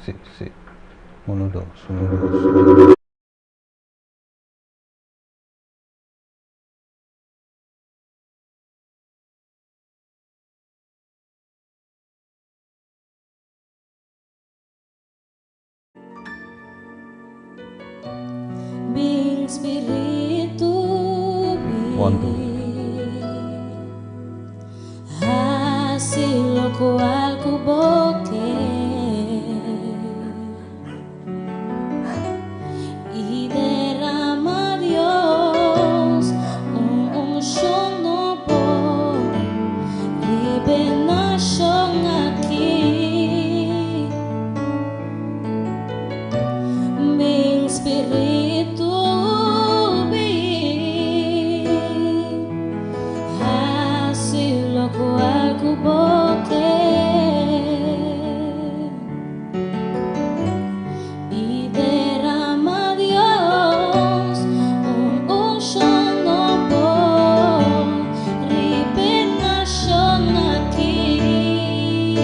Sì, sì. Uno, dos, uno, dos, uno, dos. Bil Spiritu One, two. hasil kual kuboke y derrama Dios un unción nuevo liberación aquí Bil Spiritu hasil kual kuboke y derrama Dios un unción nuevo liberación aquí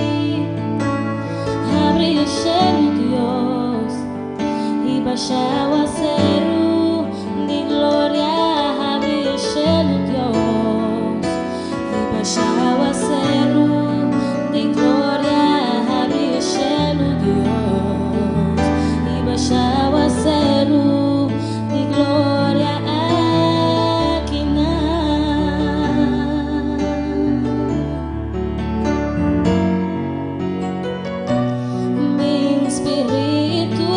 abre el cielo Dios y vaya a ser de gloria abre el cielo Dios y vaya a ser de gloria abre el cielo Dios y vaya a ser de gloria aquí mi espíritu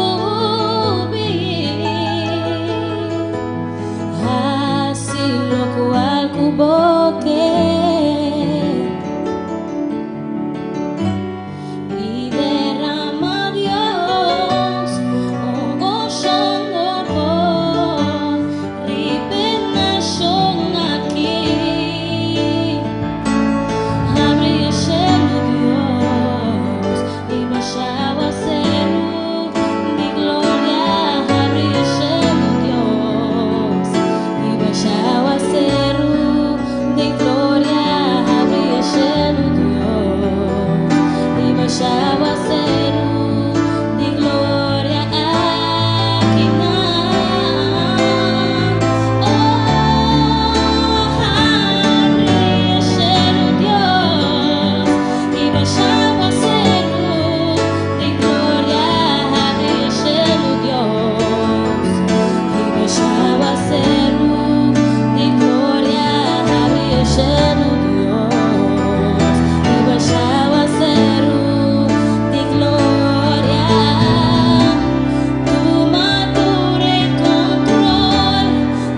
así lo cual cuboque y derrama Dios un gozo nuevo liberación aquí abre el cielo Dios y vaya a ser mi gloria abre el cielo Dios y vaya a ser de gloria abre el cielo Dios y vaya a ser de gloria aquí abre el cielo Dios y vaya a ser de gloria abre el cielo Dios y vaya a ser de gloria abre el cielo Dios y vaya a ser de gloria tu madure control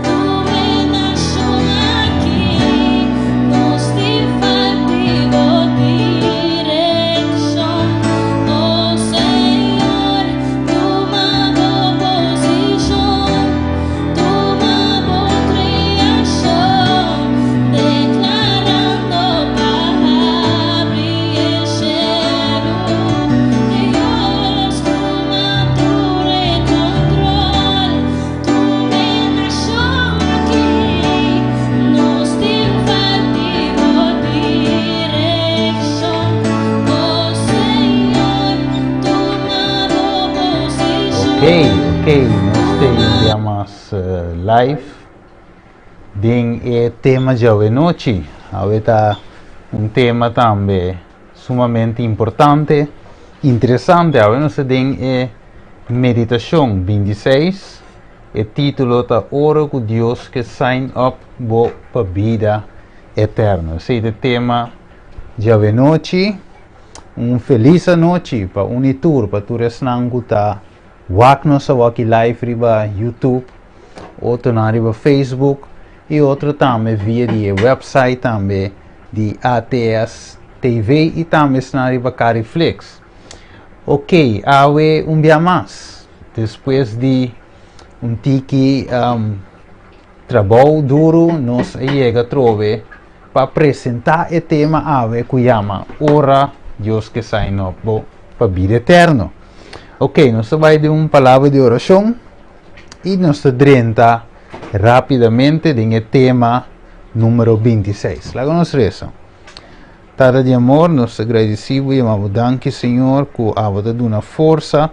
tu venación aquí nos difaltivo dirección oh Señor tomado posición tomado creación declarando abrir el cielo Dios tu madure control tu venación aquí nos difaltivo dirección oh Señor tomado posición Ok, nós temos live din tema de hoje noite. Aveta tema também sumamente importante, interessante. Hoje nós temos meditação 26. O título tá Ora com Deus que sign up para vida eterna. Esse é o tema de hoje noite. Feliz noite para unitur para tu resnang kuta wak no sa waki live riba YouTube, outro na riba Facebook e outro também via de website também de ATS TV e também na riba Cariflix. Ok, awe dia mais depois de tiki trabalho duro nós chega trove para apresentar o tema awe que chama Ora Deus que sign up para vida eterna. Ok, nós vai de palavra de oração e nós entra rapidamente em tema número 26. Lá nós reza. Tada de amor, nós agradecemos e amamos danke, Senhor, que a você dá uma força.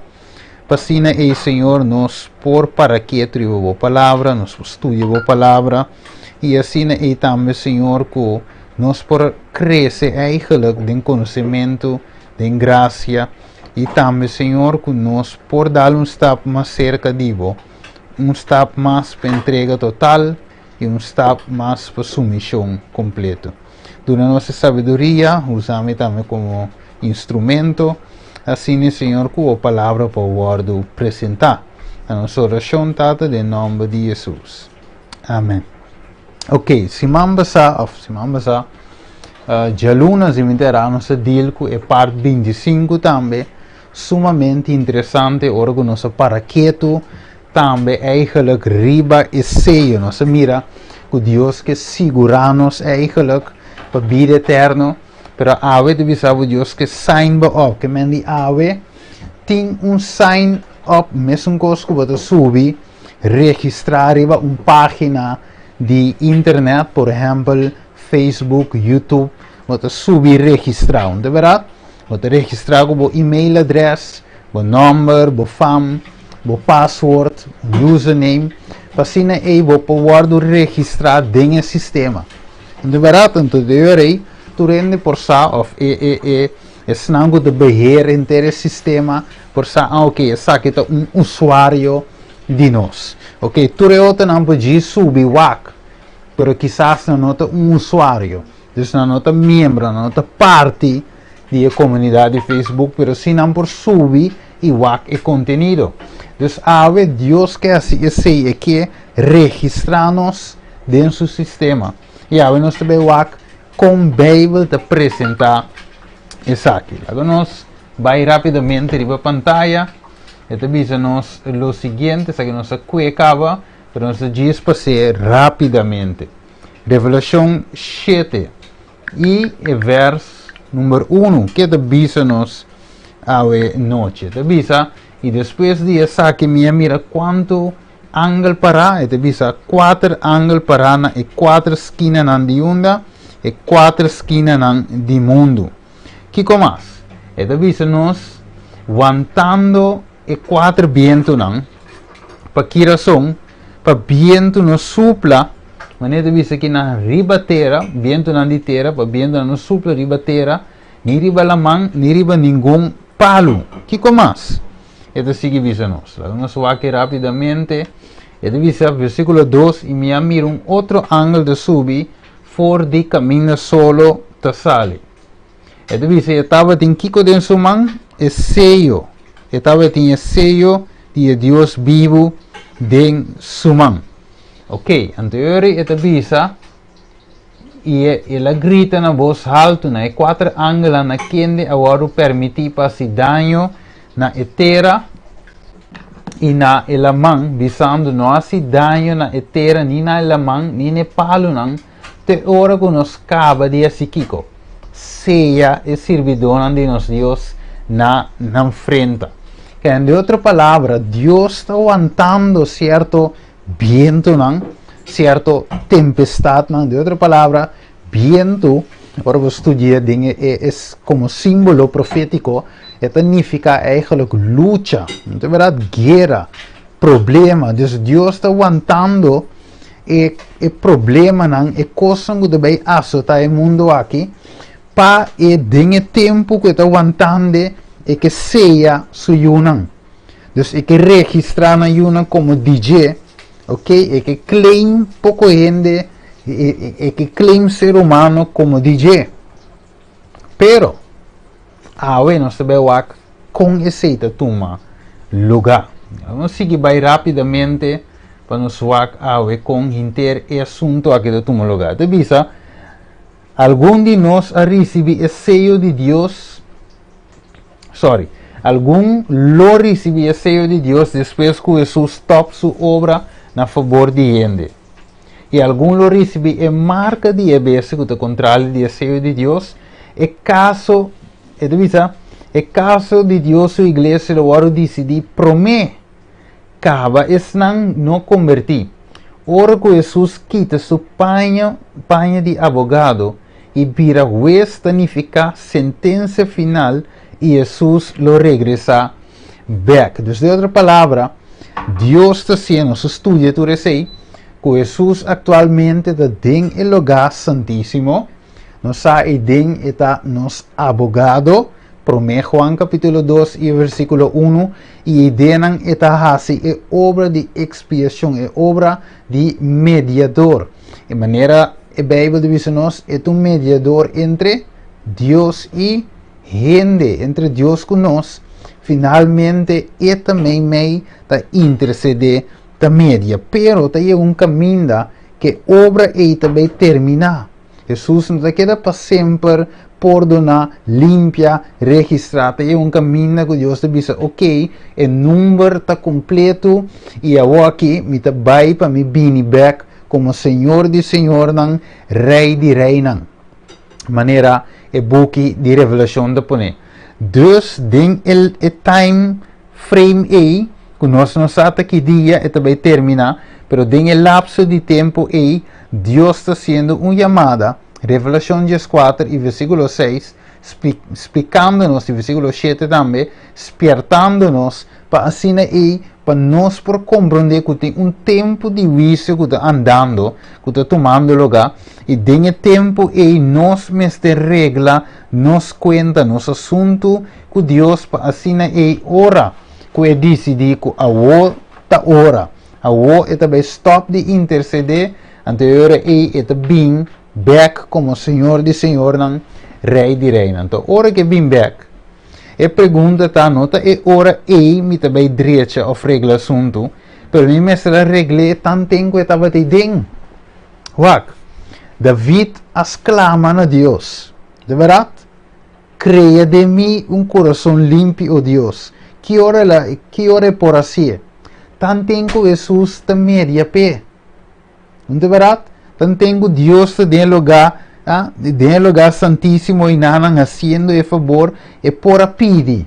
Passina e Senhor, nós por para que tribo a palavra, nós estudia a palavra. E assim e também, Senhor, que nós por crescer eigenlijk em conhecimento, em graça. E também, Senhor, que nós por dar step mais cerca de você. Step mais para entrega total e step mais para submissão completa. Durante nossa sabedoria, usamos também como instrumento, assim, Senhor, que a palavra para o guardo apresentar. A nossa oração está em nome de Jesus. Amém. Ok, semana passada, já lunas e terá nossa deal com a parte 25 também, sumamente interessante, ora com nossa paraqueto, também eigenlijk riba e seio, nossa mira, que Deus que segura-nos eigenlijk para vida eterna, pero ave de bisavo Deus que sign up, que mendi ave, tem sign up, mesmo coisa que você subir, registrar uma página de internet, por exemplo, Facebook, YouTube, você subir registrar, de verdade? Você registrar com o e-mail adresse, o número, o fam, o password, o username, para assim você pode registrar dentro do sistema. De verdade, então, tu rende por sa of snango de beheer inteiro sistema por sa ok, essa aqui é usuário de nós. Ok, tu reota não pode subir WAC, pero quizás não nota usuário, então não nota membro, não nota parte da comunidade de Facebook, pero se não por subir e WAC é conteúdo. Então, ave Deus que assim é que registrar-nos dentro do sistema. E ave nós também WAC com Bíblia te apresentar isso aqui. Agora nós vai rapidamente para a pantalla e te avisa-nos o seguinte, isso aqui nós acaba, para nós dias passar rapidamente. Revelação 7 e verso número 1, que te avisa-nos a noite. Te avisa, e depois de isso aqui, mira quanto ângulo para, e te avisa 4 ângulos para e 4 esquinas de onda, e 4 esquinas do mundo. Que mais? E avisa-nos aguantando e 4 ventos para que razão? Para vento nos supla, mas ele avisa que na riba terra, vento na de terra, para vento nos supla riba terra, nem riba la mão, nem riba nenhum palo. Que mais? E sigue avisa-nos. Nós vamos aqui rapidamente. E avisa versículo 2, e me mira outro ângulo de subir, for de caminho solo te sale. E avisa, estava em Kiko de sua mão, é sello. Estava em sello de Deus vivo de sua mão. Ok, anterior e avisa, e ela grita na voz alta, na 4 ângulos na quende agora permitir passar dano na terra e na ela mão, visando não há dano na terra, nem na ela mão, nem na palo não. Te ora que nos acaba de Kiko, seja e servidor de nos Deus na frente. Que em outra palavra, Deus está aguantando certo viento, certo tempestade, de outra palavra, viento, para você estudar, é como símbolo profético, significa eigenlijk luta, de verdade, guerra, problema. Deus está aguantando e problema é coisa que deve assustar o mundo aqui para e dengue tempo que está aguantando e que seja suyunan. Então é que registrar na yuna como DJ, ok? É que claim pouco gente e que claim ser humano como DJ. Pero agora nós sabemos com essa turma lugar. Vamos seguir bem rapidamente para nos ver com inter e assunto aqui do turma lugar. Te visa, algum de nós a receber o sello de Deus, algum lo receber o sello de Deus depois que Jesus stop sua obra na favor de gente. E algum lo receber a marca de EBS que te controla o sello de Deus, e caso, te visa, é caso de Deus a igreja agora decidir prometer acaba não convertir. Ora que Jesus quita sua panha de advogado y bira juez significa sentencia final y Jesús lo regresa back. Dus de otra palabra, Dios está haciendo su estudio, tú dices, que Jesús actualmente está en el lugar santísimo, nos ha está nos abogado, promete Juan capítulo 2 y versículo 1, y denan está así, obra de expiación, obra de mediador. De manera, la Biblia dice nos, es un mediador entre Dios y gente, entre Dios con nos. Finalmente, también me intercede da media, pero hay un camino que obra y también termina. Jesús no te queda para siempre perdona, limpia, registrada. Hay un camino que Dios te dice, ok, el número está completo y ahora aquí me te voy para mi bini back como Señor de Señor, Rey de Reina. Manera, el buque de revelación de poner. Dus, den el time frame que nós não sabemos que dia vai terminar, pero den el lapso de tempo Deus está haciendo una llamada, Revelación 14 y versículo 6, explicándonos, y versículo 7 también, despertándonos para así para nos por comprender que tem tempo de juicio que está andando, que está tomando lugar, y den el tiempo nos mestre regla, nos cuenta, nos asunto que Dios para así ora, que decide que agora está ora, agora está stop de interceder, anterior está bem back como Senhor de Senhor, Rei de Reina. Então, ora que bem back, e pergunta tá nota e ora me também direita of regla assunto, pero mi mestra regle tan tempo que estava te den. Wak, David exclama a Deus, de verdade, crea de mim coração limpio, oh Deus, que ora por assim, tan tempo Jesus te media pé, de verdade, tan tempo Deus te den lugar, de lugar santíssimo e nanan haciendo el favor e por pidi.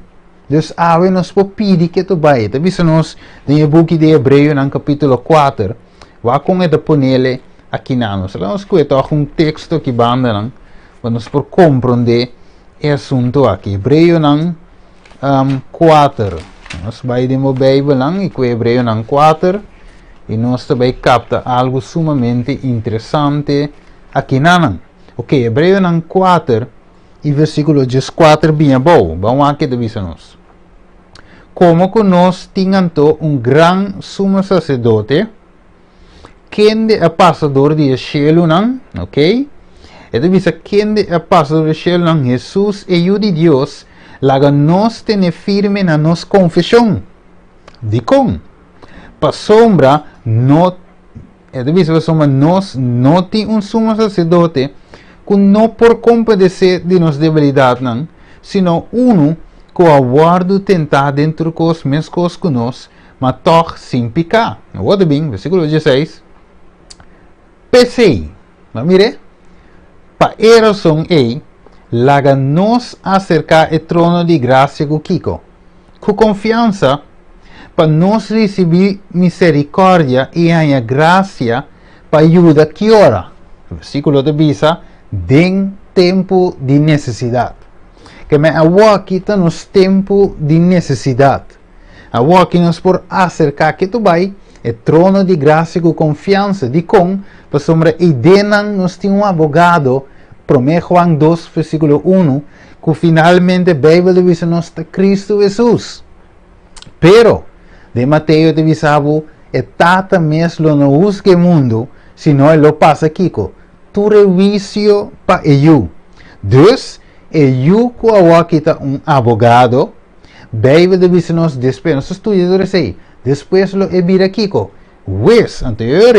Dus ave nos por pidi que tu vai. Te visa nos no book de Hebreu no capítulo 4. Waar com het ponele aqui nanos. Vamos escutar texto que banda nan, para nos por compreender el assunto aqui. Hebreu nan 4. Nós vai de Bíblia nan e com Hebreu nan 4 e nós também capta algo sumamente interessante aqui nanan. Ok, Hebreu 4 e versículo 14 bem bom. Vamos aqui de visão-nos. Como que nós tínhamos gran sumo sacerdote, quem é passador de cielo, ok? E de visão quem é passador de cielo, Jesus e o de Deus, laga nós tener firme na nossa confissão. De com? Para sombra, de visão sombra, nós não temos sumo sacerdote, que não por compadecer de nossa debilidade, sino que aguardo tentar dentro de os mesmos coisas que nós, mas toch sem pecar. Olha bem, versículo 16. Pensei, mire, para a razão laga nos acercar ao trono de graça com Kiko, com confiança, para nós receber misericórdia e a graça para ajuda que ora. Versículo de Bisa, den tempo de necessidade. Que me aqui está nos tempo de necessidade. Aqui nos por acercar que tu vai, o trono de graça com confiança, de com, para sombra e denan nos tem advogado, promete Juan 2, versículo 1, que finalmente a Bíblia diz nos Cristo Jesus. Pero, de Mateus te visavo, e tata mesmo no busque mundo, senão ele passa aqui, tu revisio para eu. Dus, eu que aqui está advogado, Bíblia diz nos después, nos estudiadores aí, después lo vira aqui, Wes, anterior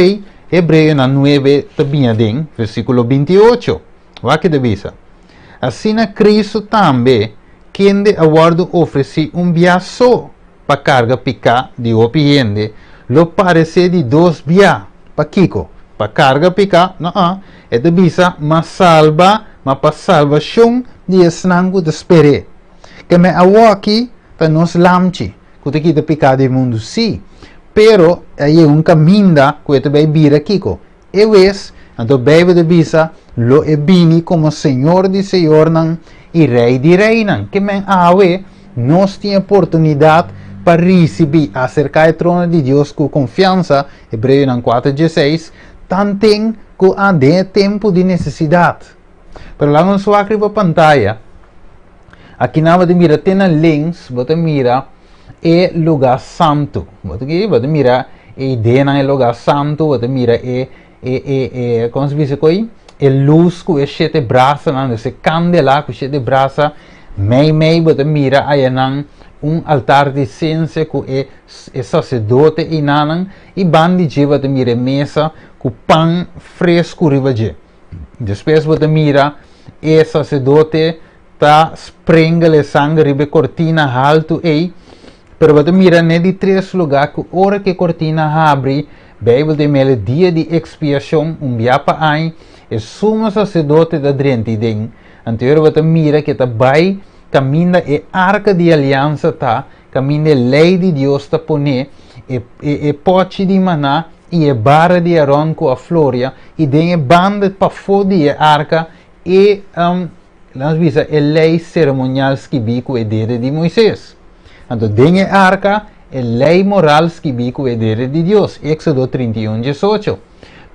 Hebreu 9, também, versículo 28. Aqui divisa. Assim na Cristo também, quem de aguardo oferece biaso para carga picar de opiende, lo parece de dos via para Kiko. Para carga picar, não, é divisa, mas salva, mas para salvação de esnango de espere. Que me aqui, está nos lamchi, que te quita picar do mundo, sim. Pero, aí caminho que te vai vir aqui, e vez, Então, Bíblia de bisa, lo é bini como Senhor de Senhor e Rei de Rei que men awe, nós temos oportunidade para receber acerca do trono de Deus com confiança, Hebreus 4:16, tanto que há de tempo de necessidade. Pero lá no sua pantalla, aqui na você mira, tem na links, você mira é lugar santo. Você mira a ideia na lugar santo, você mira como se diz aqui? É luz que é sete braças, é candela que é sete braças, meio, você mira aí altar de ciência que é sacerdote e bandi você mira mesa com pão fresco riba. Depois você mira sacerdote tá sprenga le sangue ribe cortina alto pero você mira de 3 lugares que hora que cortina abre, Bíblia de mele dia de expiação, biapa ai, é sumo sacerdote da drente den. Anterior você mira que tá vai caminha arca de aliança tá, caminha lei de Deus tá pone, pote de maná e barra de Aaron com a floria e den banda para fodi arca nós vimos a lei cerimonial que bico é dele de Moisés. Então, tem a arca, a lei moral que bico é dele de Deus. Éxodo 31:18.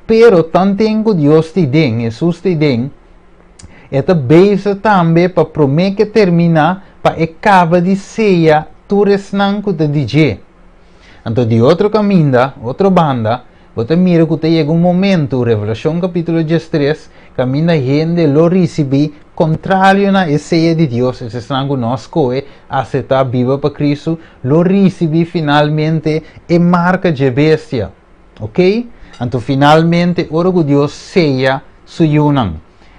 Pero, tanto que Deus te den, Jesus te den, esta beisa também para prometer que termina, para acaba de ceia, tu resnanco de DJ. Então, de outro caminho, outra banda, você mira que chega momento, Revelação capítulo 13, caminha gente lo recebi contrário na ceia de Deus, esse sangue nosso é aceitar viva para Cristo, lo recebi finalmente e marca de bestia, ok? Então finalmente ora que Deus ceia suyunan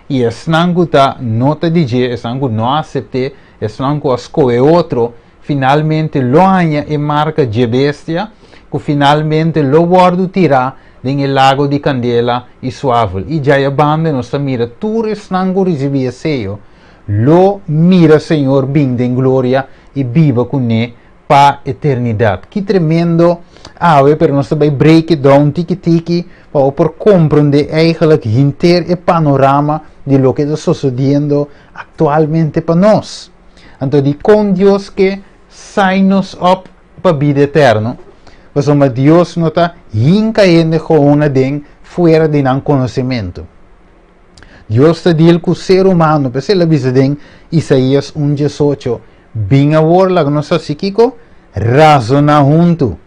e esse sangue tá nota de je, esse sangue não aceite, esse sangue escolhe outro, finalmente lo anha e marca de bestia, que finalmente lo guardo tirar nel lago di candela e suave. E já a banda nos mira, tu resnango recebia seio, lo mira Senhor bem em glória e viva com ne para eternidade. Que tremendo per nós também break down tiki para compreender eigenlijk inteiro o panorama de lo que está sucedendo atualmente para nós. Então, com Deus que sai-nos up para a vida eterna, mas Deus não está caindo com uma den fora de não conhecimento. Deus está dizendo que o ser humano, para ser vista em Isaías 1:18, bem agora, nossa psíquico, razona junto.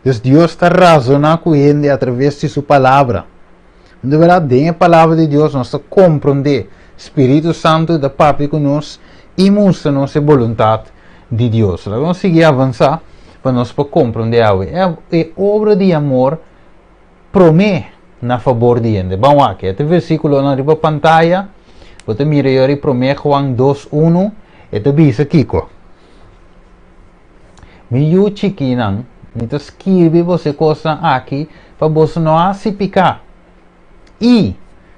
Deus está razonando com ele através de sua palavra. De verdade, a palavra de Deus nós compreender. Espírito Santo da Papi conosco e mostra-nos a vontade de Deus. Vamos seguir avançar para nós compreender algo. É obra de amor promete na favor de ele. Vamos aqui, este versículo na riba pantalla, você mira aí promete Juan 2:1, este diz aqui, meio chiquinang, então escreve você coisa aqui para você não se picar. E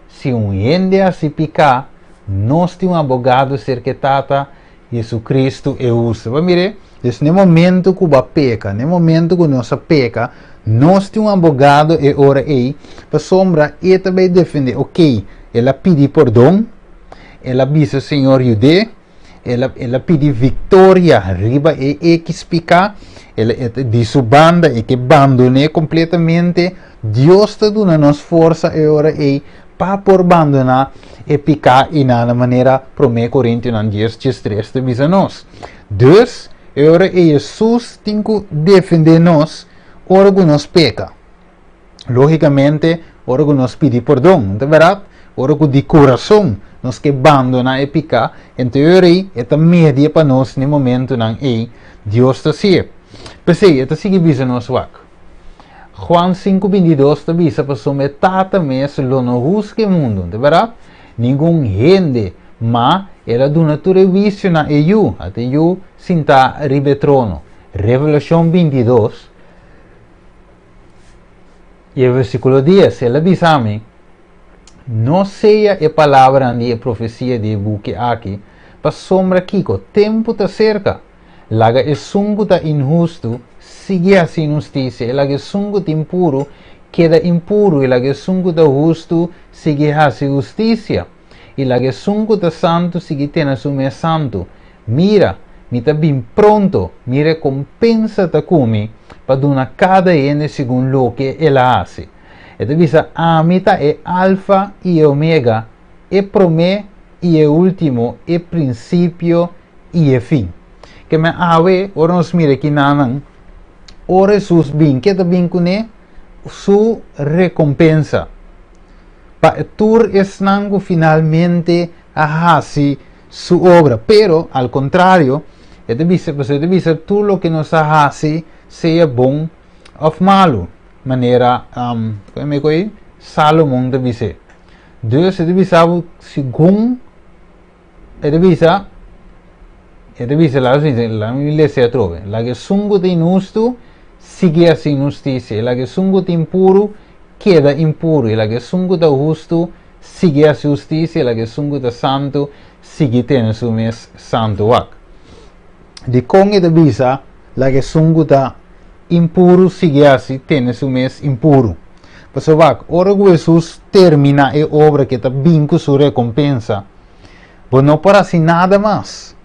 se gente se picar, nós temos um advogado cercetata Jesus Cristo e usa. Vai mirar, no momento que você peca, no momento que nós peca, nós temos um advogado e ora aí para sombra e também defender. Ok, ela pede perdão, ela diz Senhor Judeu, ela pede vitória, riba e que explica, ela diz sua banda e que abandone completamente. Deus está dando força e ora aí para por abandonar e picar e na maneira promete Coríntios 10:3 te diz a nós. Dus, ora aí Jesus tem que defender nós, ora que nós peca. Logicamente, ora que nós pede perdão, não é verdade? Ora que de coração nós que abandona e picar, então aí é média para nós no momento não é Deus está assim. Pensei, é assim que diz a nós aqui. Juan 5:22 está dizendo para someter mes lo no busque mundo, de verdade? Nenhum gente, mas ela do natura vício na EU, até eu sinta ribetrono. Revelação 22 e o versículo 10, ela diz a mim, não seja a palavra nem a profecia de buque aqui, para sombra Kiko, tempo está cerca, laga é sungo está injusto, sigue a injustiça, laga é sungo está impuro, queda impuro, e la que sunguta justo sigue hace justicia, e la que sunguta santo sigue tena sume santo. Mira, mi ta bin pronto, mi recompensa ta kumi, pa duna cada ene segun lo que ela hace. E te visa amita e alfa e omega, e prome e ultimo, e principio e fin. Que me awe, ora nos mire ki nanan, ora sus bin, que ta bin kune, su recompensa. Pa tur esnango finalmente a hasi su obra, pero al contrario, te dice tú lo que nos hace sea bon of malo, manera como coi Salomon te dice. Dus te dice según te dice la iglesia trove, la que sungo de inusto sigue a sin justicia, la que sungo de impuro queda impuro, e la que sungo de justo sigue a justicia, e la que sungo de santo sigue tendo su mes santo wak. De con e de visa, la que sungo de impuro sigue así tendo su mes impuro. Pues wak, ora Jesus termina a obra que está vinco su recompensa, pues no para assim nada mais.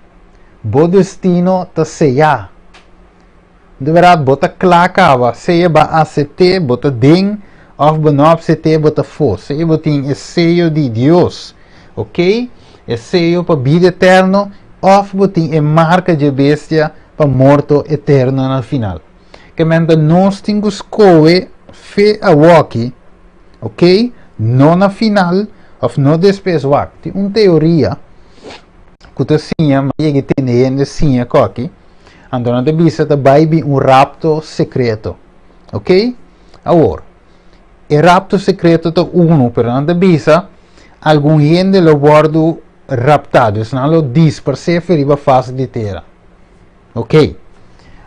Bo destino ta seja. De verdade, bota clacava, seja ba acete, bota ding, of não acete, bota for. Seja botin é sello de Deus, ok? É sello para vida eterno, of botin é marca de bestia para morto eterno no final. Que manda nós temos coe fe a walkie, ok? Não na final, of não depois walk. Tem uma teoria que tu sinha, mas que tem ainda sinha aqui. Então, na bisa ta baibi rapto secreto, ok? Agora, o rapto secreto ta uno, pero na bisa, algum gente lo guardo raptado, senão lo disperse feriva face de terra, ok?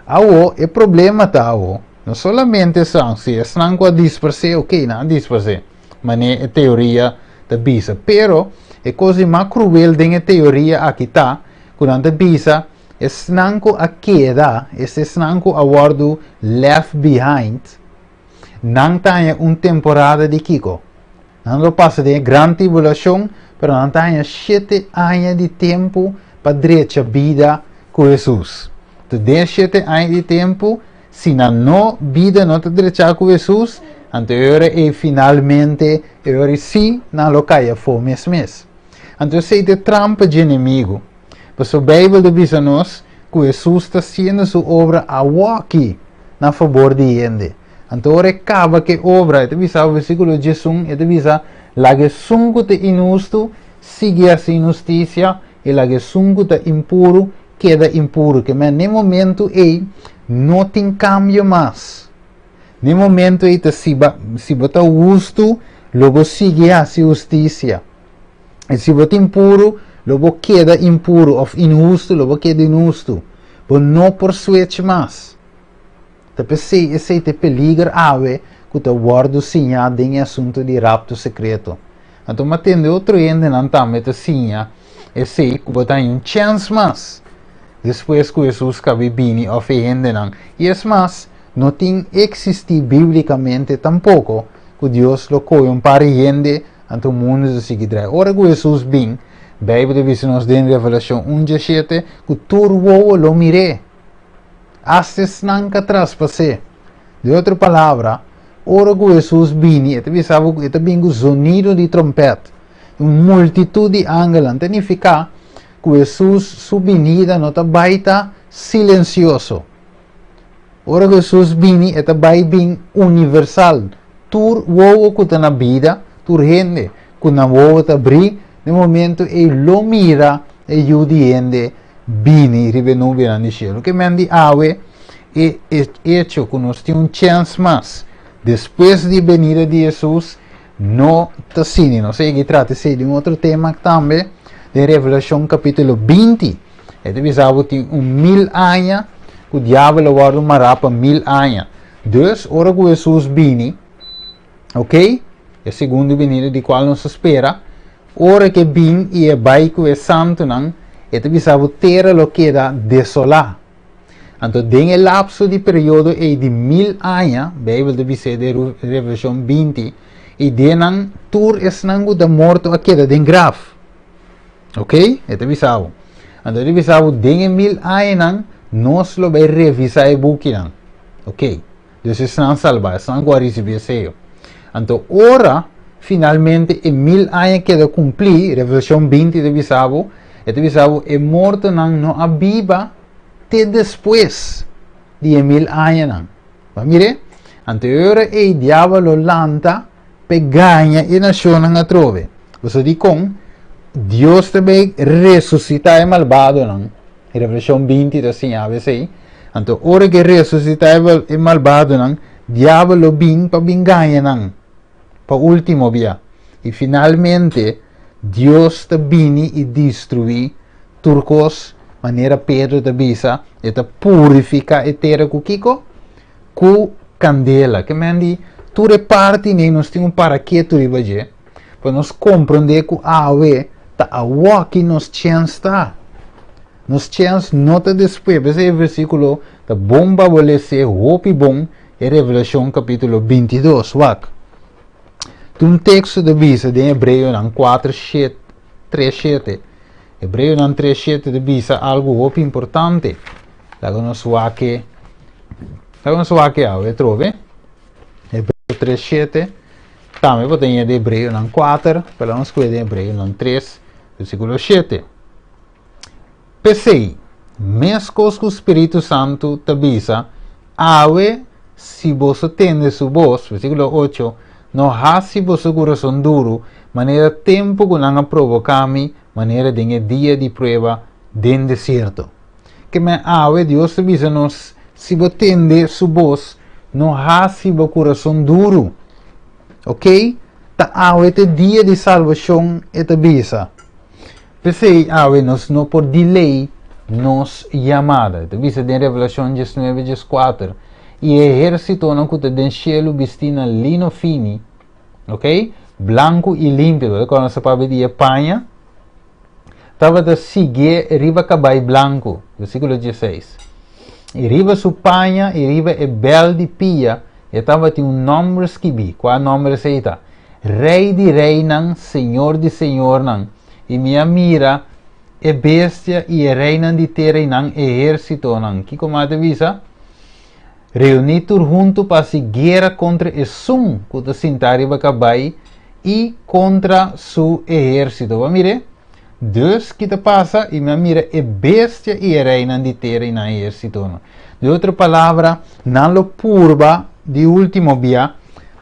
Agora, o problema ta agora, não somente são, se é com a disperse, ok, não disperse, mas é teoria da bisa, pero é coisa mais cruel da teoria aqui tá, quando a bisa é snanco a queda, esse snanco a guardo left behind, não tem uma temporada de Kiko. Não passa de grande tribulação, pero não tem 7 anos de tempo para direita vida com Jesus. Tu tem 7 anos de tempo, se não vida não te direita com Jesus, então é finalmente, sim, não lo caia for mês. Então se de trampa de inimigo. Mas a Bíblia diz a nós que Jesus está fazendo sua obra aqui, na favor de gente. Então, acaba que a obra, ele diz o versículo 11, ele diz, la que sungo te inusto, sigue a sin justicia, e la que sungo te impuro, queda impuro. Que no momento aí, não tem cambio mais. No momento aí, se você justo, logo sigue a sin justicia. E se você impuro, logo queda impuro, ou injusto, logo queda injusto. Mas não por switch mais. Tapi esse te peligra ave que te guardo sinha em assunto de rapto secreto. Então, matendo outro ende não também te sinha, esse que você tem chance mais. Depois que Jesus cabe bini ou ende não. E é mais, não tem existir biblicamente tampouco que Deus lo coi para ende ante o mundo de seguidra. Ora que Jesus bem, Bíblia diz nos em Revelação 1:7 que turbo lo mire. Hasta snanca traspase. De outra palavra, ora que Jesus bini, e também o sonido de trompeta, uma multitud de ángeles, significa que Jesus, sua vinida, não está baita silencioso. Ora que Jesus bini, é também bem universal. Tur o que está na vida, tur gente, que na voa está abrir, no momento ele lo mira e judiende bini rivenuti nel cielo. Che mendi ave e hecho que nós temos chance mais. Depois de venida de Jesus, não está sini. Não sei que trata-se de outro tema também, de Revelação capítulo 20. E deve saber que 1000 anos, que o diabo guarda uma rapa 1000 anos. Dus, ora que Jesus vini, ok? É a segunda venida de qual nos espera. Ora que vim e é baico e santo não, e deve saber terra lo queda desolada. Então, tem o lapso de período é de 1000 anos, Bíblia de dizer de Revelação 20, e denan tur es nangu da morto a queda den graf. Ok? Ito bisao. Então, de bisao, den 1000 anos nang, nós lo vai revisar o buki nang. Ok? Então, estão salvados, estão agora receber seu. Então, ora, finalmente, em 1000 anos queda cumprir, Revelação 20 de bisao, ito bisao, é morto nang no abiba, te depois de 1000 anos nang. Mire? Anteriore e diavolo lanta peganha e nação nga trove. Você diz com Deus também ressuscita o malvado nang. Revelação 20 assim a ver. Então, ora que ressuscita o malvado nang, diavolo bin pa binganha nang. Pa último via. E finalmente Deus te bini e destruir turcos maneira Pedro te bisa e te purifica e terra cu kiko cu candela que mendi tu reparti ne nos tem para que tu ribaje para nos compreender que awe ta awa que nos chance nota después esse versículo da bomba vole ser hopi bom e Revelação capítulo 22 wak um texto de visa de Hebreu nan 4:3 Hebreu nan 3:7 de visa algo hopi importante lago nos wake awe trove Hebreu 3:7 também vou ter de Hebreu nan 4 pela nos de Hebreu nan 3 versículo 7 Pensei mescos com o Espírito Santo te visa awe se você tende su voz versículo 8 no hasi vosso coração duro maneira tempo que não provocar-me maneira de dia de prova den deserto que me awe Deus te avisa nos se você tende su voz no hasi vo coração duro ok ta awe te dia de salvação e te avisa pensei awe nos no por delay nos chamada te avisa de Revelação 19:4 e exército não cuta den cielo vestina lino fini, ok? Blanco e limpido, quando se pode ver panha, estava de seguir riba cabai blanco, versículo 16. E riba su panha e riba e bel de pia, e estava tem nome escrito, qual nome é Rei de rei nan, Senhor de senhor nan, e minha mira é bestia e reina de terra nan, exército nan, que como te visa? Reunidos juntos para se guerra contra o sum que está sentado bacabai e contra seu exército. Vamos ver? Deus que te passa e me mira é bestia e reina de terra e na exército. De outra palavra, não lo purba de último dia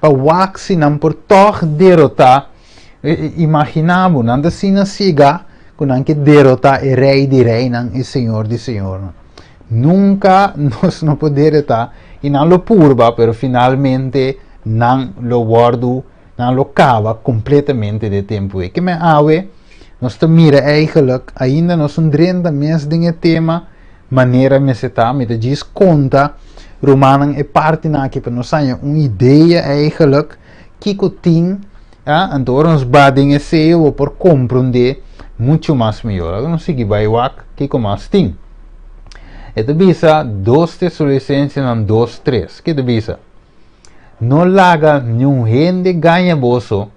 para waxi não por toch derrotar. Imaginamos, não da sina siga com que derrotar o rei de reina e senhor de senhor. Nunca nós não podemos estar e não lo purba, pero finalmente não lo guardo, não lo cava completamente de tempo. E que me awe, nós te mira eigenlijk, ainda nós drenta mes dinge tema, maneira me se tá, me te diz conta, Romanen é parte na que para nós tenha uma ideia eigenlijk, que cotin, então nós badem esse ou por compreender muito mais melhor. Agora nós seguimos vai wak, que como mais tem. Ito bisa 2 Tesalonicenses 2:3. Que bisa? No laga nenhum gente ganha boso.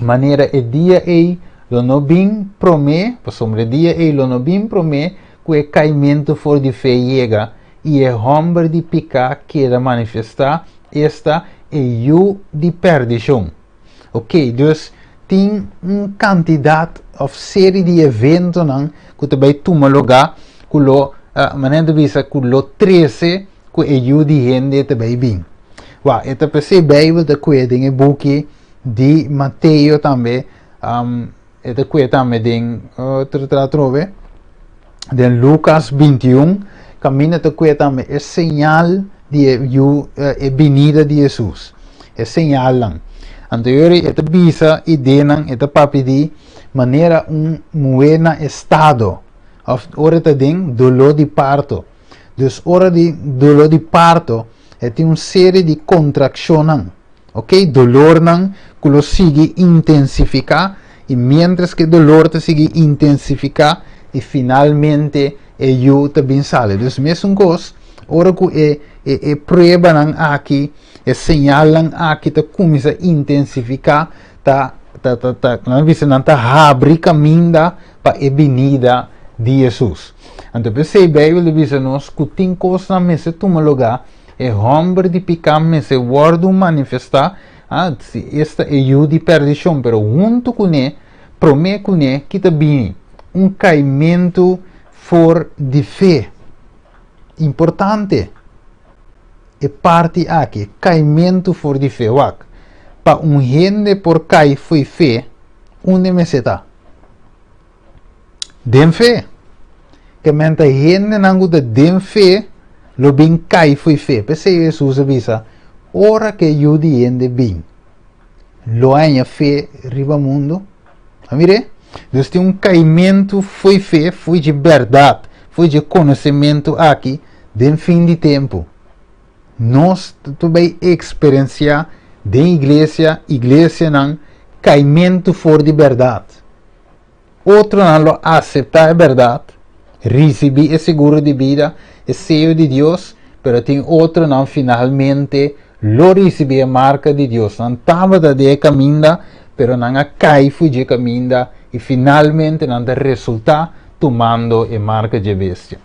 Maneira e dia e lo no bim prome, sobre dia e lo no bim prome, que o caimento for de fé chega e é homem de picar queda manifestar esta e o de perdição. Ok, dus tem quantidade of série de eventos que também toma lugar que lo maneira visa que lo 13 que é de gente também bem. Wa esta pese Bíblia da cuida em book de Mateus também esta cuida também den trove de Lucas 21 caminha da cuida também é sinal de a venida de Jesus. É sinal lang. Anteriori esta bisa ideia esta papi di maneira buena estado of ora te den dolor de parto dus ora di dolor de parto tem uma série de contracção ok dolor nan que lo sigue intensificar e mientras que dolor te sigue intensificar e finalmente e you também sale. Dus mesmo coisa, ora que e prueba nan aqui, e señalan aqui, ta começa a intensificar, não visa não ta abre caminho para a venida de Jesus. Então, pensei, a Bíblia diz nos que tem coisas na mesa toma lugar, e homem de picar mesa, word manifestar, esta é o de perdição, pero junto com ele, promete com ele, que está bem, caimento for de fé. Importante. E parte aqui, caimento for de fé. Para gente por cair foi fé, onde me está? Den fé. Que menta gente não gosta den fé, lo bem cai foi fé. Pensei Jesus avisa, ora que eu de gente bem, lo há fé riba mundo. Amire? Dus tem caimento foi fé, foi de verdade, foi de conhecimento aqui, den fim de tempo. Nós também experienciar de igreja não, caimento for de verdade. Outro não lo aceitar a verdade, receber é seguro de vida, é sello de Deus, pero tem outro não finalmente lo receber a marca de Deus. Não estava de caminho, pero não cai foi de caminho e finalmente não dá resultado tomando a marca de bestia.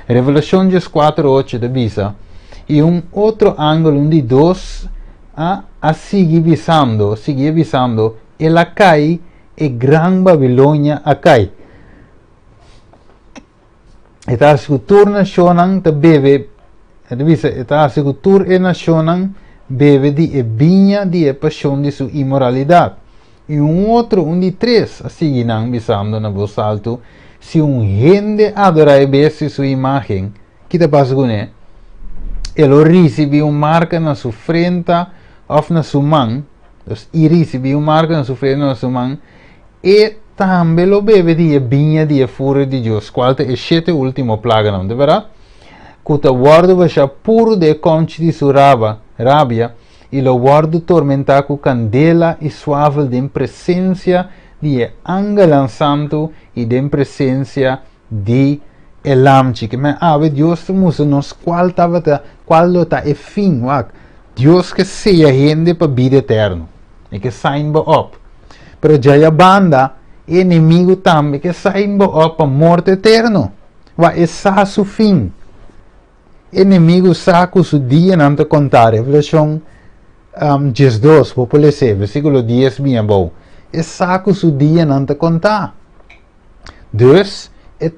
Revelação 4:8 da visa e outro ângulo de Deus a seguir visando, ela cai e Gran Babilônia a cai. Eta escultura nacional te bebe, eta escultura nacional bebe de vinha de paixão de sua imoralidade. E outro, de três, a seguir visando na voz alto, se gente adora a bestia sua imagem, que te passa com ele? Ele recebe marca na sua frente ou na sua mão, ele recebe marca na sua frente ou na sua mão, e também lo bebe de vinha de fúria de Deus, qual é a sete última plaga, não é verdade? Que o guarda vai ser puro de conche de sua rabia, e lo guarda tormentar com candela e suave de presença de ángel santo e de presença de elamchi. Que me ave Deus musa nos qual está é fim, Deus que seja gente para vida eterna, e que saem up. Pero já a banda, inimigo também que saem up para morte eterna. Essa é o fim. Inimigo saca o dia não te contar. Revelação 12, vou ler, versículo 10, bem bom. Essa o dia não te contar. Dus,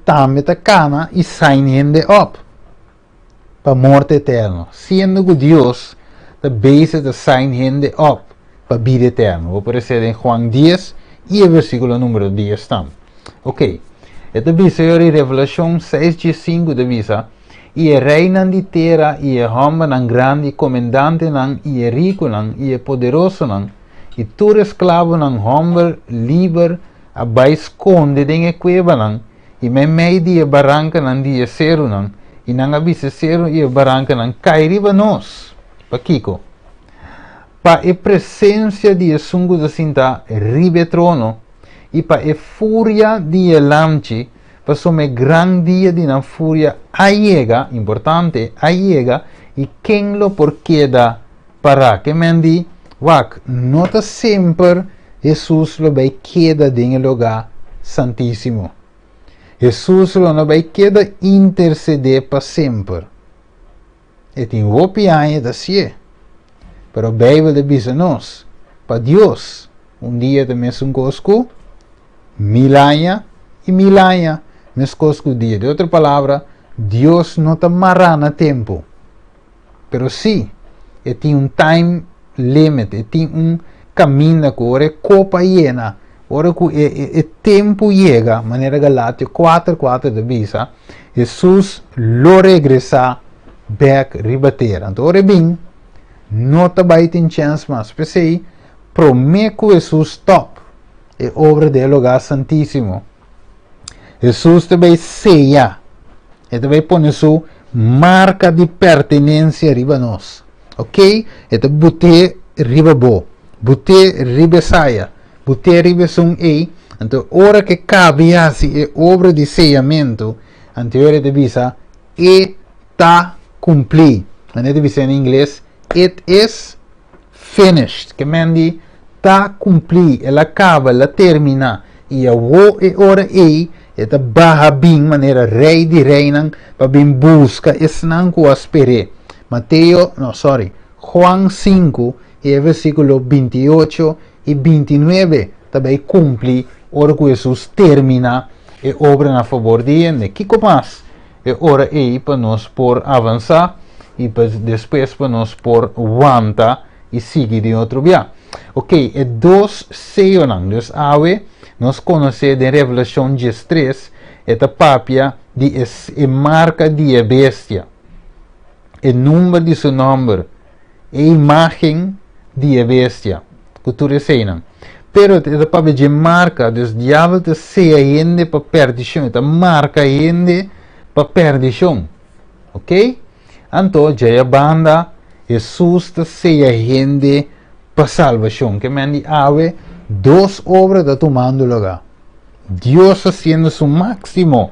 também te cana e saem gente up para morte eterna. Sendo que Deus te base de saem gente up para vida eterna. Vou aparecer em Juan 10 e o versículo número 10 também. Ok. Esta visa é a Revelação 6:5 da visa. E é reina de terra, e é homem não grande, comandante não, e é rico não, e é poderoso não. E tu escravo não, homem livre, abai esconde em cueva não. E me meio de barranca não, de cero não. E não avisa cero e barranca não, cai riba nós. Pa Kiko. Pa a presença de sungo da cinta, ribe trono. E pa a fúria de lamchi, passou me gran dia de na fúria aiega, importante, aiega, e quem lo por queda para que mendi, nota sempre Jesus lo vai queda em lugar santíssimo. Jesus lo não vai queda interceder para sempre. E tem o pianha da sie. Pero a Bíblia diz nos, para Deus, dia de mesmo cosco, milanha e milanha. Mescosco dia. De outra palavra, Deus não te amarra no tempo. Pero sim, tem time limit, tem caminho que ora copa llena, ora que o tempo chega, maneira Galátia 4:4 de visa, Jesus lo regressa back ribater. Então, ora bem, não te vai ter chance mais. Pensei, promete que Jesus top, é obra do lugar santíssimo. Jesus também ceia, e também põe sua marca de pertenência riba nós, ok? Então, bote riba bo, bote riba saia, bote riba sum ei. Então, hora que cabe assim, é obra de ceiamento, anteriore te bisa, está cumprido. En te bisa en inglés, it is finished. Que mendi, está cumprido, ela acaba, ela termina. E a wo e ora e eta baha bing maneira rei di reinan pa bin busca esnan ku aspere. Juan 5 e versículo 28 e 29 também cumpre ora que Jesus termina e obra na favor de gente. Kiko mais e ora e para nós por avançar e depois para nós por aguantar e seguir de outro via. Ok, e dois seionang, dus awe nós conhecemos de Revelação 13 esta papia de e marca de a bestia, o número de seu nome, a imagem de a bestia, que tu recebes. Pero esta papia de marca, dos diabos te seja gente para perdição, esta marca gente para perdição, ok? Então, já a banda, Jesus te seja gente para salvação, que me ave dos obras está tomando lugar. Dios haciendo su máximo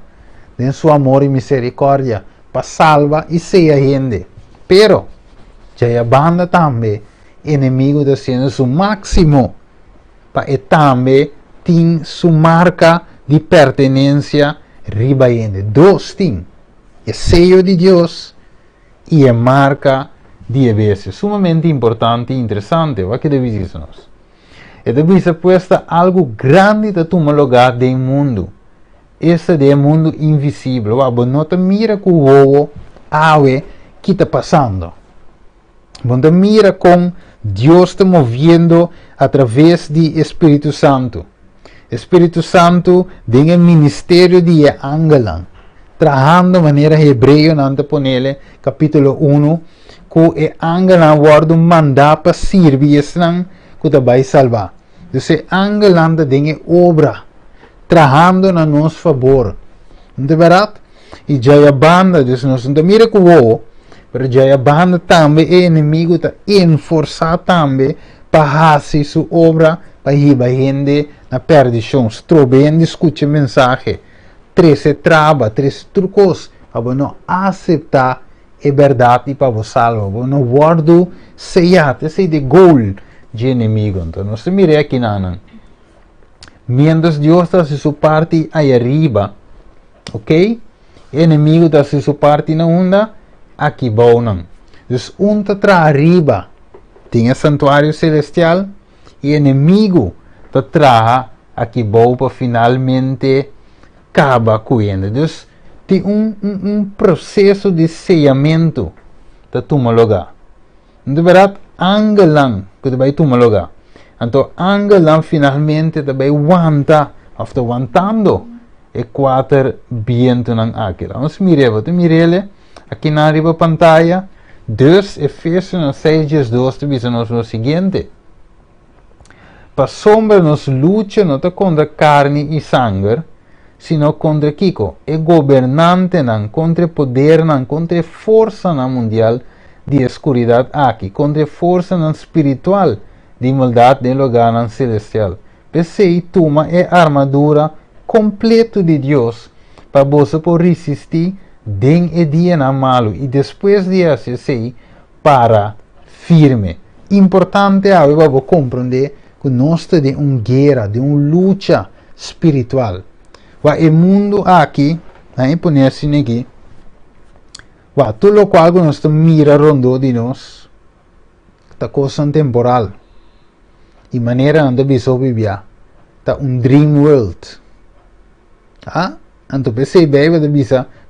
en su amor y misericordia para salvar y ser gente. Pero, ya la banda también, enemigo está haciendo su máximo para también tener su marca de pertenencia riba gente. Dos things, el sello de Dios y la marca de bestia. Sumamente importante e interessante. ¿Qué debe decirnos? E deve ser puesta algo grande da toma lugar do mundo. Esse é o mundo invisível. Você não te mira com o ave que está passando. Você te mira com Deus está movendo através do Espírito Santo. Espírito Santo tem o ministério de Angelan. Trabalhando de maneira hebreia, nante ponele, capítulo 1, que o Angelan guarda mandar para servir que te vai salvar. Então, Angelanda tem obra, trabalhando a nosso favor. Não é verdade? E já a banda, nós não mira com o mas já a banda também é inimigo, está enforçado também para fazer sua obra, para ir a gente na perdição. Se troubem, escute a mensagem. Três trava, três trucos, para não aceitar a verdade para você salvar. Para não guardar, sellar, esse é de gol de inimigo. Então, nós miramos aqui na mientras Deus está se sua parte aí arriba, ok? O inimigo está se sua parte na onda, aqui bom não. Então, está arriba, tem o santuário celestial, e o inimigo está aqui bom para finalmente acabar com ele. Então, tem processo de sellamento que toma lugar. Não é verdade? Angelang que vai tomar lugar. Então, Angelang finalmente vai aguantando e quatro vientos não aqui. Vamos mirar aqui na riba pantalla, 2 Efésios 6:2 te diz o seguinte: para sombra nos luta não contra carne e sangue, sino contra Kiko, e governante não, contra poder não, contra força não mundial de escuridade aqui, contra força não espiritual de maldade em lugar não celestial. Pensei, toma a armadura completa de Deus para você poder resistir den e dia na malo e depois de assim para firme. Importante é você compreender que nós temos uma guerra, de uma luta espiritual. O mundo aqui, põe assim aqui, tudo o qual nós mira rondo de nós, está coisa temporal. E maneira onde nós vivemos, está dream world. Então, pensei bem,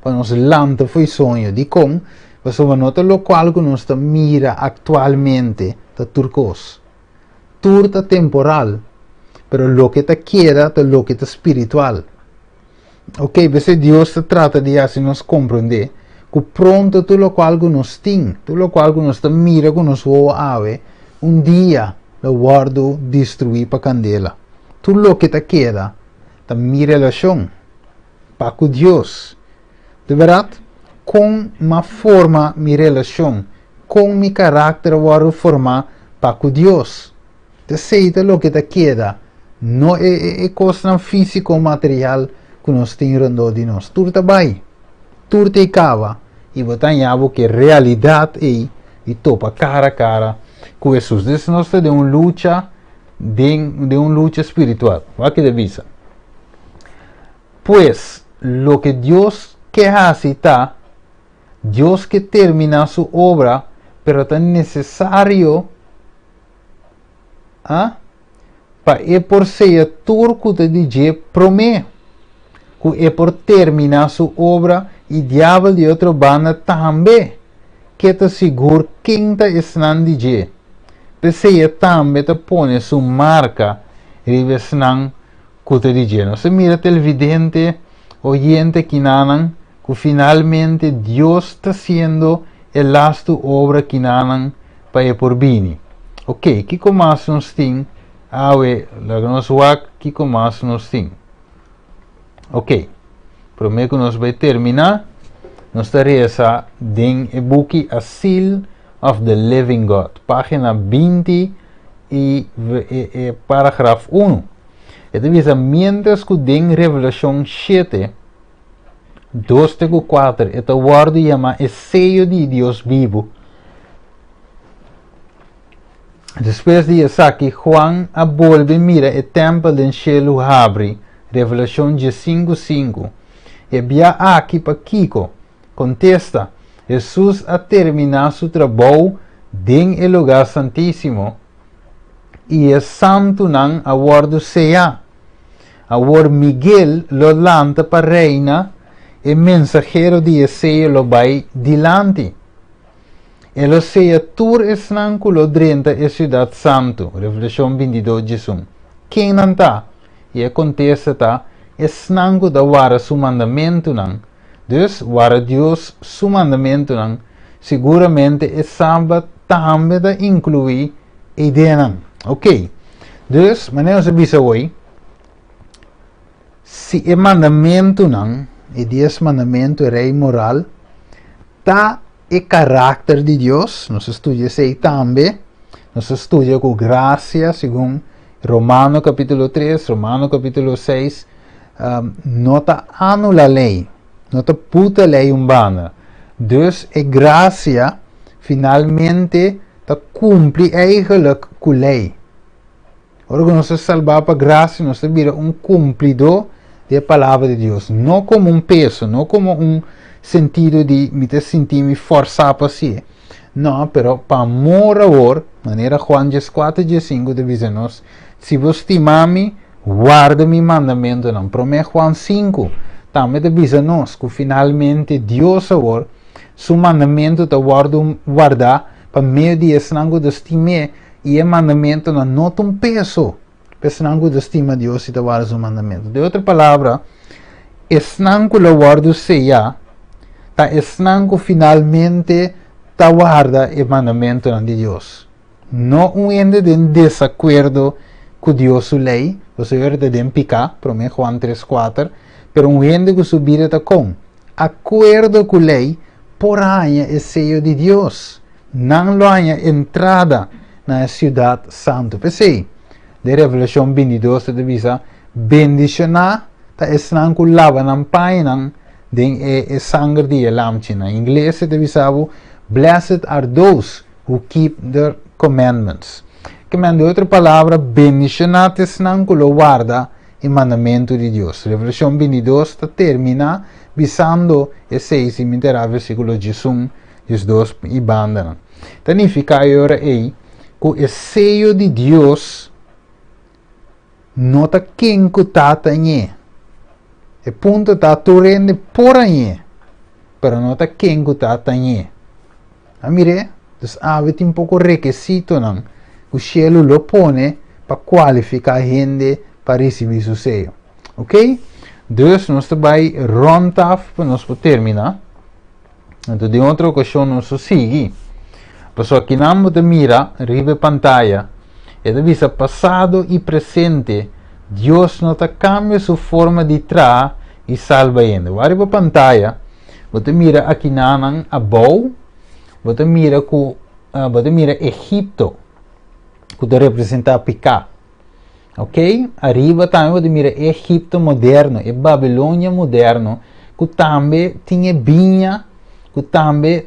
para nós lançar foi sonho de como, mas nota o qual nós mira atualmente, está turcos. Tudo está temporal, pero lo que te queda, está lo que está espiritual. Ok, se Deus se trata de assim nos compreender, que pronto tudo o qual nós temos, tudo o qual nós mira com nos ave, dia lo guardo destruir para candela. Tudo o que te queda, está mi relação para com Deus. De verdade, com uma forma mi relação, com mi caráter guardo formar para com Deus. Te aceita o que te queda, não é coisa física ou material que nós temos de nós. Tudo está bem. turte cava e botar que realidade é e topa cara a cara com Jesus. Isso nós de uma luta de uma luta espiritual. Vai que devisa. Pues lo que Dios quer hacer está, Dios que termina su obra, pero está necesario para por ser turco de DJ promete que por terminar su obra e diabo de outra banda também que te seguro quem te esnan DJ. Precisa também te pone sua marca e esnan que te DJ. Não se mira televidente, oyente que nanan que finalmente Deus está sendo el lasto obra que nanan para por bini. Ok, que começa nos ting, awe, lagnos wak, que começa nos ting. Ok, prometo que nós vai terminar. Nós estaremos em o book A Seal of the Living God, página 20 e parágrafo 1. Então, mientras que em Revelação 7, 2-4, esta word chama o sello de Deus vivo. Depois de isso aqui, Juan volve mira o templo do cielo abre, Revelação 5:5. E via aqui para Kiko, contesta, Jesus a terminar seu trabalho em o lugar santíssimo e é santo não a word seja. A word Miguel lo lanta para reina e mensageiro de sello lo vai dilante. Ele seja tur esnanco lo drenta e cidade santo, Revelação 22:1. Quem não está? E acontece está, esnanco da wara su mandamento não. Dus, wara Deus su mandamento não, seguramente é sábado também da incluir ideia não. Ok? Dus, maneira se bisa hoje, se é mandamento não, e 10 mandamento é rei moral, tá e caráter de Deus, nós estudamos aí também, nós estudamos com graça, segundo Romano capítulo 3, Romano capítulo 6, nota anula a lei, nota puta lei umbana. Dus é graça, finalmente, tá cumpre eigenlijk com a lei. Ora, nós se salvar para graça, nós vira cumpridor da palavra de Deus, não como peso, não como sentido de me sentir forçar para si. Não, pero para amor a amor, maneira Juan 4:5 diz-nos, se vos timami, guarda mi mandamento não. Promete Juan 5, também diz-nos que finalmente Deus amor, su mandamento te guarda para meio de esnango de estima e o mandamento não tem peso. Esnango de estima Deus e te guarda su mandamento. De outra palavra, esnango lo guardo seja, ta esnango finalmente ta guarda o mandamento de Deus. Não ende de desacordo com Deus su lei, você vê de picar, promete Juan 3:4, pero ende que subir com acordo com a lei, porém é sello de Deus. Não lo há entrada na cidade santa. Pensei, de Revelação 22 te avisa, bendicionar, ta esnango lava na painan, den sangue de lamchina. Em inglês te avisava, blessed are those who keep their commandments. Que manda outra palavra, bendicionar te esnango lo guarda o mandamento de Deus. Revelação 22 termina visando e 6 e menterá versículo 11, 12 e banda. Significa agora aí que o sello de Deus não está quem que está aí. E ponto está torrendo por aí, pero não está quem que está aí. Amire, então há um pouco requisito não. O cielo lo pone para qualificar a gente para receber seu sello. Ok? Dus nós vai rondaf para nós terminar. Então de outra ocasião nós sigue. Pessoal que não te mira, ribe pantalla, e visa passado e presente. Deus não te cambia sua forma de tra e salva ainda. Vai para pantalla, você mira aqui nanan abou, você mira Egipto, que representa Picá. Ok? Arriba também você mira Egipto moderno, e Babilônia moderno, que também tinha binha, que também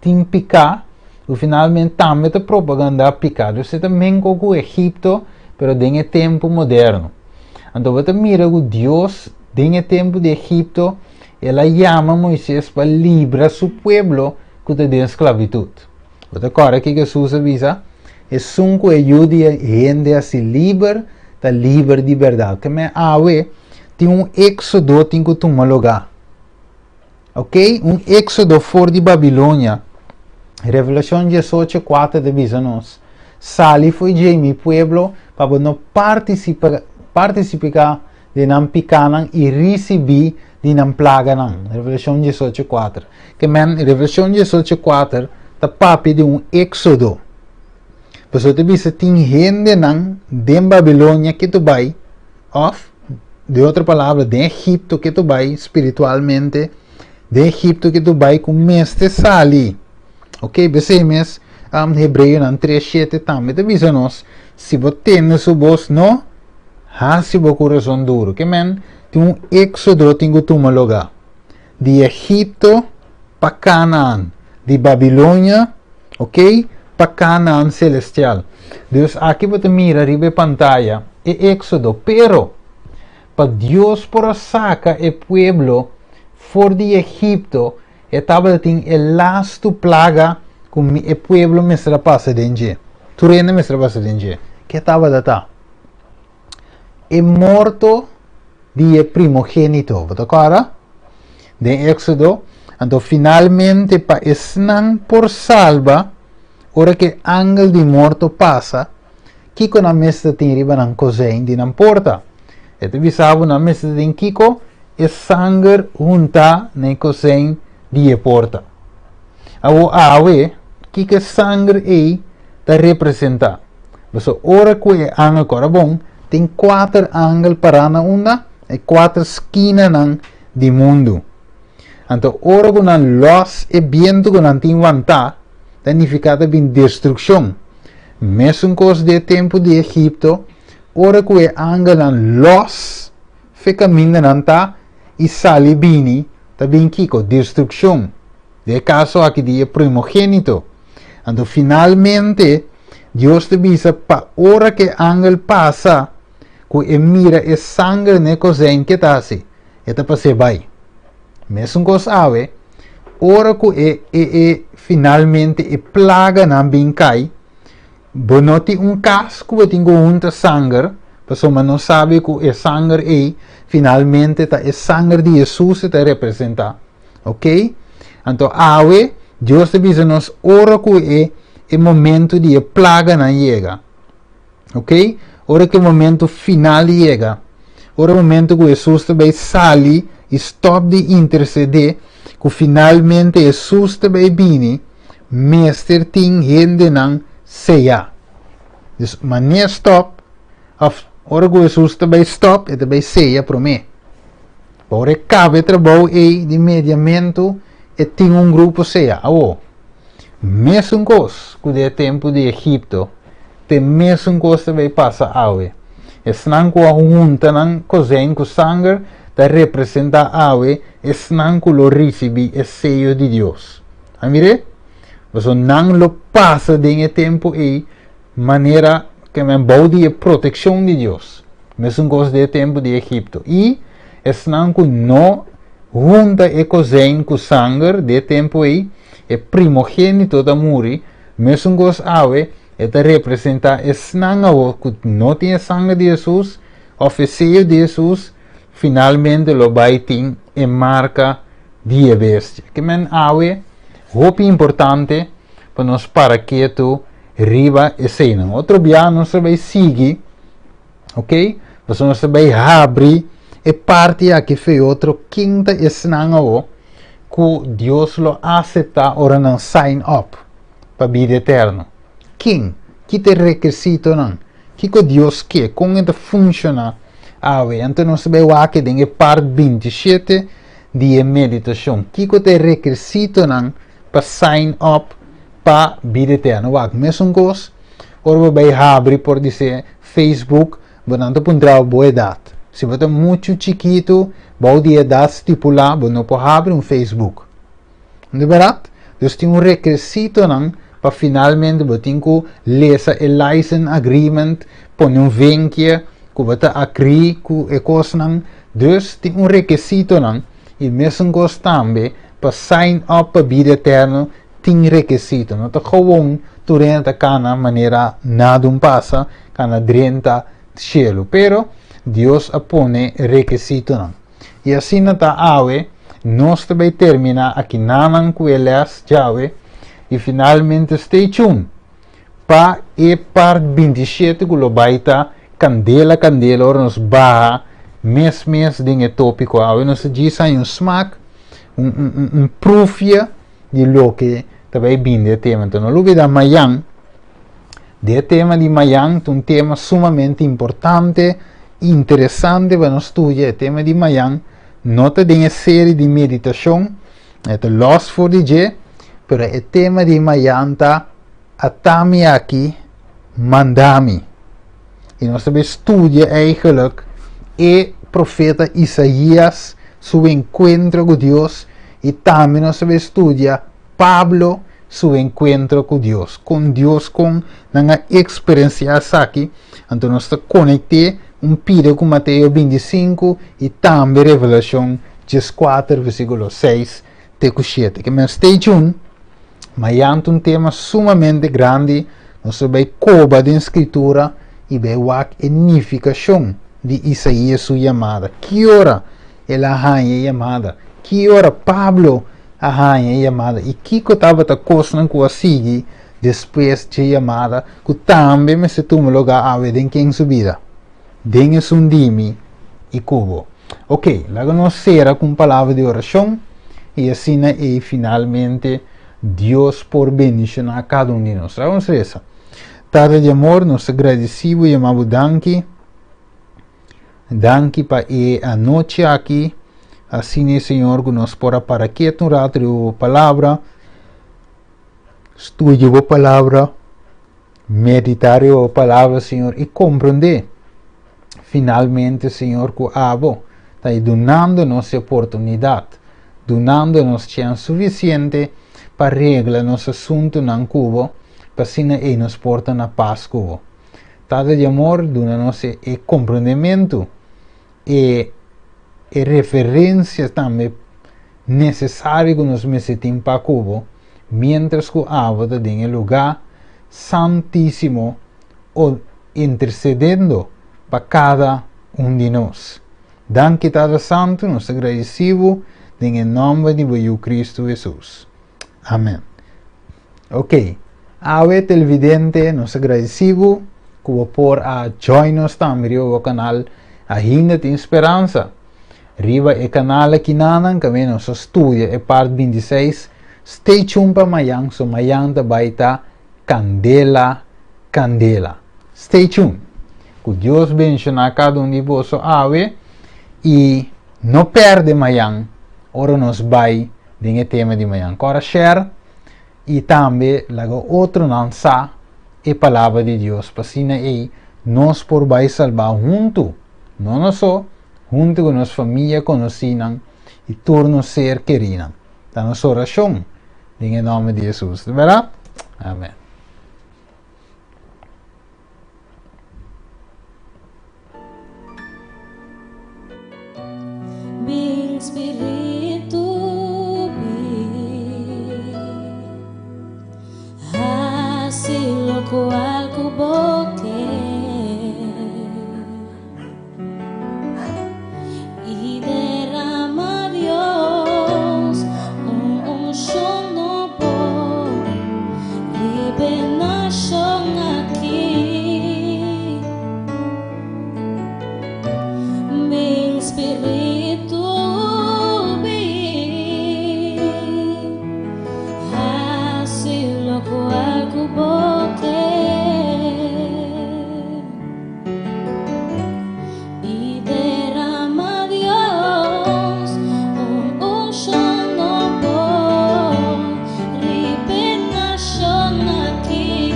tinha picar, e finalmente também a propaganda picar. Você também com o Egito, pero tem tempo moderno. Então você mira que Deus, tem tempo de Egito, ela chama Moisés para livrar seu povo que está de esclavitud. Você agora que Jesus avisa, é que ajuda a gente a se livrar, está livre de verdade. Que me ave tem éxodo tem que tomar lugar. Ok? Éxodo fora de Babilônia. Revelação 18:4 diz-nos: Sali foi de mi pueblo para não participar de não picanan e receber de não plaganan. Revelação 18:4. Que men, Revelação 18:4 está papi de éxodo. Pessoal te bisa tem gente nan de Babilônia que tu vai, de outra palavra, de Egipto que tu vai espiritualmente, de Egipto que tu vai com mestre sali. Ok, você mesmo, Hebreu nan 3:7 também te bisa nos, se você tem sua voz não, se você coração duro, que men, tem éxodo tem que tomar lugar. De Egipto para Canaã, de Babilônia, ok? Para Canaã celestial. Deus aqui você mira arriba a pantalla é Éxodo, pero para Deus por saca o pueblo fora de Egipto estava tem o lasto plaga com o pueblo me será passa dentro. Tu rende me será passa dentro. Que estava data? É morto de primogênito, você cara? De Éxodo, então finalmente para esnan por salva. Ora que angel de morto passa, Kiko na mesa tem riba ng cozinha de não porta. Ito bisabo na mesa tem Kiko, e sangue junta na cozinha de porta. Awo awe, Kiko sangue aí ta representa. So ora que angel corabong, tem 4 angel para na una, e 4 esquina ng de mundo. Então ora que na los e viento que não tem vantagem, significado bem destruição. Mesmo coisa de tempo de Egipto, ora que o angelan los, fica minda nanta e sali bini, também kiko destruição. De caso aqui de primogênito. Então finalmente Deus te visa para ora que angel passa, que mira e sangue ne cozinha que tá assim, eta para se vai. Mesmo coisa ave, ora que finalmente e plaga na bincai, bonoti casco que tem junta sangue, pessoa não sabe que é sangue finalmente tá é sangue de Jesus está representa, ok? Então ave Deus te diz nos ora que é momento de plaga na chega, ok? Ora que momento final chega, ora momento que Jesus também sali e stop de interceder que finalmente Jesus também vini, mestre ting gente não seja. Mas nem stop, ora que Jesus também stop, e também seja para mim. Ora cabe trabalho de mediamento e tem grupo seja. Mesmo coisa que é tempo de Egipto, tem mesmo coisa também passa ave. Esnan com a junta não cozinha com sangue, representa ave, esnan que lo recibe o sello de Deus. Amire? Mas não lo passa de tempo e maneira que me bode a proteção de Deus. Mesmo coisa de tempo de Egipto. E esnan que não junta e cozinha com sangue de tempo e primogênito da muri, mesmo coisa ave, representa esnan que não tem sangue de Jesus, o sello de Jesus, finalmente lo baiting e marca die bestia. Que men ave, hopi importante para nós para que tu riba e cena. Outro dia nós vai seguir, ok? Mas nós vai abrir e parte aqui foi outro quinta esnanga que Deus lo aceita ora não sign up para vida eterna. Quem? Que te requisito não? Que Deus quer? Como это funciona? Então nós vamos aqui em parte 27 de meditação. Que é o requisito para sign up para vida eterna? Mesmo coisa, agora vai abrir por dizer Facebook, vamos encontrar boa data. Se você é muito chiquito, vai de idade estipular, você não pode abrir Facebook. Não é verdade? Então tem requisito para finalmente você tem que ler o license agreement, pôr vinkje, que você agree com a coisa. Então tem requisito e mesmo coisa também, para sign up para a vida eterna, tem requisito. Não é gewoon durante a maneira nada passa, cana drenta cielo. Pero Deus apone requisito. E assim está ave, nós também termina aqui nanan com elas jave e finalmente stay tuned para e parte 27 que lo baita candela ora nos barra mês de tópico ave nos diz aí smack proof de lo que também binde tema. Então não olvida amanhã de tema de amanhã um tema sumamente importante interessante para nós estudar. O tema de amanhã nota de uma série de meditação é Lost for the Day, pero o tema de amanhã está atami aqui mandami e nós também estuda eigenlijk o profeta Isaías seu encontro com Deus e também nós também estuda Pablo seu encontro com Deus com uma experiência aqui. Então nós conectamos pide com Mateus 25 e também Revelação 4, versículo 6 até 7. Que mas stay tuned, mas é um tema sumamente grande, nós vai coba de escritura e vai a unificação de Isaías sua chamada. Que hora ela arranha chamada? Que hora Pablo arranha chamada? E que estava a coisa com a seguir depois de chamada, que também me se toma lugar a ver em quem subida. Dengue sundimi e cubo. Ok, logo nós será com palavra de oração e assim e finalmente Deus por bendicionar cada um de nós. Vamos rezar. Tada de amor, nós agradecemos e amamos danke para a noite aqui. Assim, Senhor, que nós podemos para aqui um rato a palavra, estudar a palavra, meditar a palavra, Senhor, e compreender. Finalmente, Senhor, que abo está dando-nos a oportunidade, dando-nos chance suficiente para reglar nosso assunto no cubo, para assim e nos porta na paz cubo. Tada de amor, dando-nos o compreendimento e referência também necessária que nos mesetim para cubo, mientras que abo está em lugar santíssimo ou intercedendo para cada de nós. Danke Tada Santo, nós agradecemos em nome de Cristo Jesus. Amém. Ok. Ave televidente, nós agradecemos que por a join-nos também no canal Ainda Tem Esperança. Riba o canal aqui nanan, que nós estudia é parte 26. Stay tuned para amanhã, so amanhã vai estar candela. Stay tuned. Que Deus bendiga cada um de vocês ave e não perde amanhã, ora nos vai de tema de amanhã. Agora share e também logo outro lança a palavra de Deus para assim aí nós por vai salvar junto, não só junto com nossa família conhecida e torno ser querida. Da nossa oração em nome de Jesus, verdade? Amém. Mi espíritu así lo cual cubote y derrama Dios un sono por liberación aquí. Mi espíritu cual cubote y derrama Dios un sono por liberación aquí.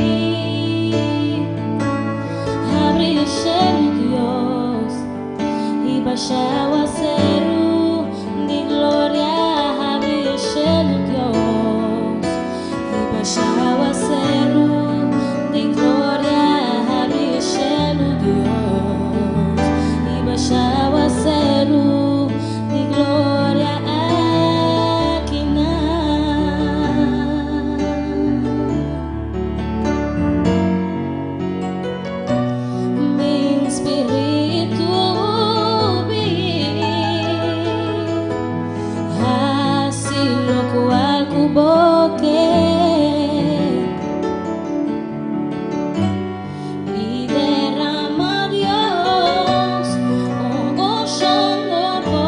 Abre el cielo Dios y baixar o acero de glória, abre o cielo, Deus. E baixar o acero de glória, abre o cielo, Deus. E baixar o acero de glória aqui na. Meu espírito assim louco algo boque e derrama Dios un ocean novo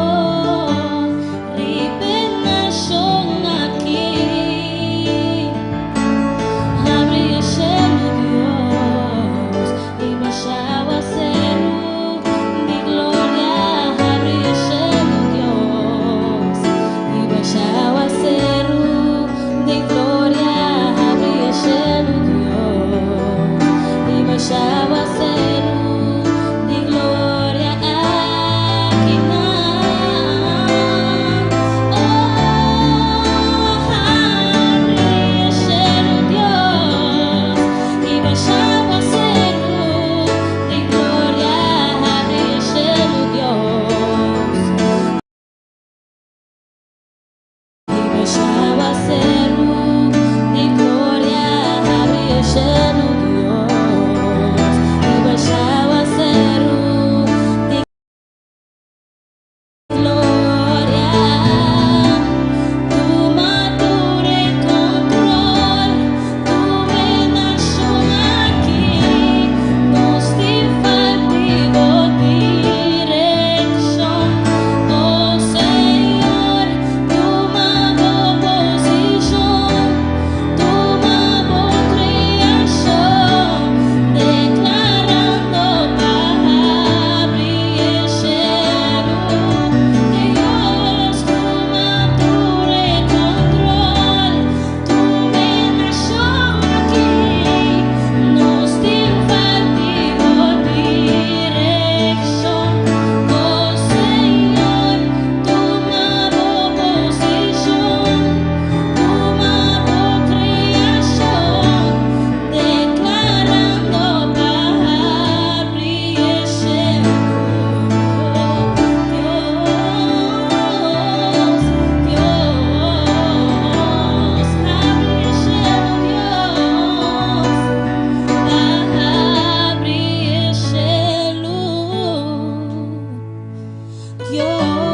ripennation aqui abre o cielo Dios e baixa o acero de glória abre o cielo Dios e baixa o acero de glória abre o cielo Dios e baixa o acero de glória aqui na. Abre o cielo Dios e baixa o acero de glória abre o cielo Dios e baixa o acero de glória abre o cielo Dios e baixa o acero de glória. Toma todo control, tu dominação aqui, nos te falta direção, oh Senhor, toma boa posição, toma boa criação, declarando abrir o cielo, Deus, toma todo control, tu dominação aqui, nos te falta direção, oh Senhor, toma boa posição, toma boa criação, declarando abrir o cielo, Deus, abre o cielo, Deus, abre o cielo, Deus.